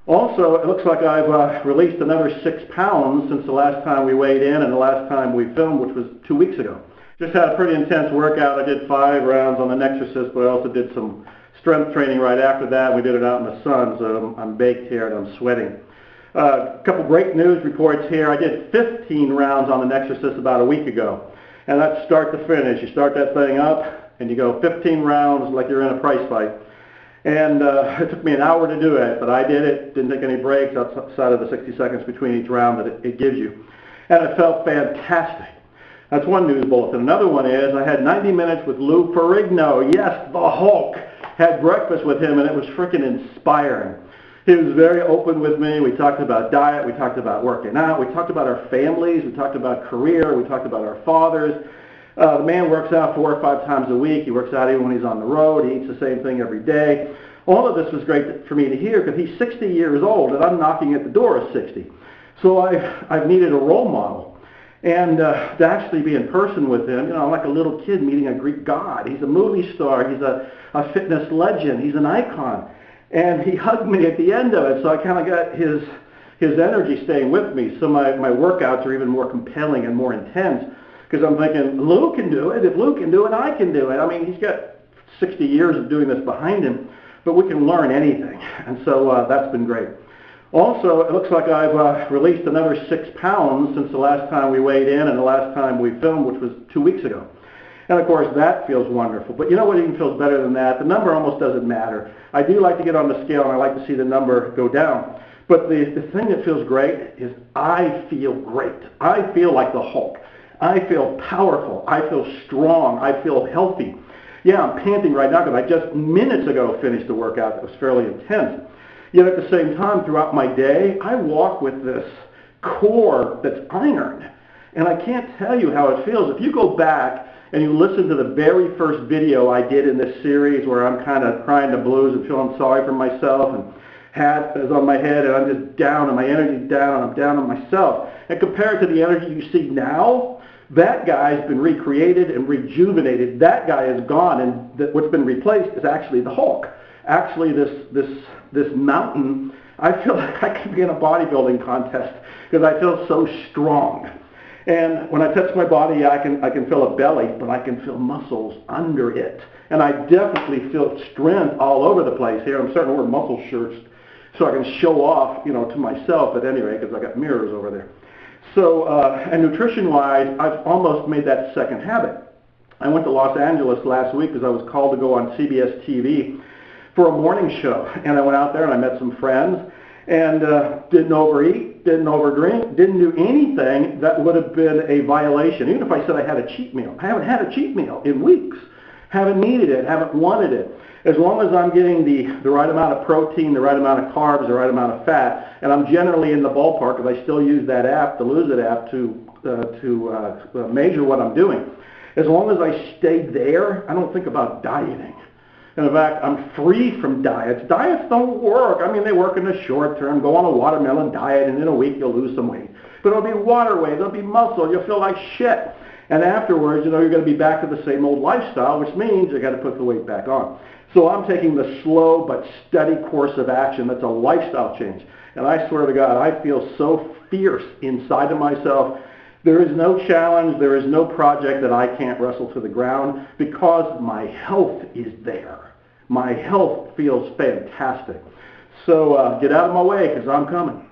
Also, it looks like I've released another 6 pounds since the last time we weighed in and the last time we filmed, which was 2 weeks ago. Just had a pretty intense workout. I did 5 rounds on the Nexersys, but I also did some strength training right after that. We did it out in the sun, so I'm baked here and I'm sweating. A couple great news reports here. I did 15 rounds on the Nexersys about a week ago. And that's start to finish. You start that thing up and you go 15 rounds like you're in a prize fight. And it took me an hour to do it, but I did it. Didn't take any breaks outside of the 60 seconds between each round that it gives you. And it felt fantastic. That's one news bulletin. Another one is I had 90 minutes with Lou Ferrigno. Yes, the Hulk. Had breakfast with him and it was freaking inspiring. He was very open with me. We talked about diet. We talked about working out. We talked about our families. We talked about career. We talked about our fathers. The man works out 4 or 5 times a week. He works out even when he's on the road. He eats the same thing every day. All of this was great for me to hear because he's 60 years old and I'm knocking at the door of 60. So I've needed a role model. And to actually be in person with him, you know, like a little kid meeting a Greek god. He's a movie star. He's a fitness legend. He's an icon. And he hugged me at the end of it, so I kind of got his energy staying with me. So my workouts are even more compelling and more intense because I'm thinking, Lou can do it. If Lou can do it, I can do it. I mean, he's got 60 years of doing this behind him, but we can learn anything. And so that's been great. Also, it looks like I've released another 6 pounds since the last time we weighed in and the last time we filmed, which was 2 weeks ago. And of course, that feels wonderful. But you know what even feels better than that? The number almost doesn't matter. I do like to get on the scale and I like to see the number go down. But the thing that feels great is I feel great. I feel like the Hulk. I feel powerful. I feel strong. I feel healthy. Yeah, I'm panting right now because I just minutes ago finished a workout that was fairly intense. Yet at the same time, throughout my day, I walk with this core that's iron. And I can't tell you how it feels. If you go back and you listen to the very first video I did in this series where I'm kind of crying the blues and feeling sorry for myself and hat is on my head and I'm just down and my energy's down and I'm down on myself. And compared to the energy you see now, that guy's been recreated and rejuvenated. That guy is gone and what's been replaced is actually the Hulk. Actually this mountain, I feel like I could be in a bodybuilding contest because I feel so strong. And when I touch my body, I can feel a belly, but I can feel muscles under it. And I definitely feel strength all over the place here. I'm starting to wear muscle shirts so I can show off, you know, to myself at any rate because I got mirrors over there. So, and nutrition-wise, I've almost made that second habit. I went to Los Angeles last week because I was called to go on CBS TV for a morning show. And I went out there and I met some friends and didn't overeat, didn't overdrink, didn't do anything that would have been a violation. Even if I said I had a cheat meal. I haven't had a cheat meal in weeks. Haven't needed it, haven't wanted it. As long as I'm getting the right amount of protein, the right amount of carbs, the right amount of fat, and I'm generally in the ballpark because I still use that app, the Lose It app, to measure what I'm doing. As long as I stay there, I don't think about dieting. And in fact, I'm free from diets. Diets don't work. I mean, they work in the short term. Go on a watermelon diet, and in a week you'll lose some weight. But it'll be water weight. It'll be muscle. You'll feel like shit. And afterwards, you know, you're going to be back to the same old lifestyle, which means you got to put the weight back on. So I'm taking the slow but steady course of action. That's a lifestyle change. And I swear to God, I feel so fierce inside of myself. There is no challenge, there is no project that I can't wrestle to the ground because my health is there. My health feels fantastic. So get out of my way because I'm coming.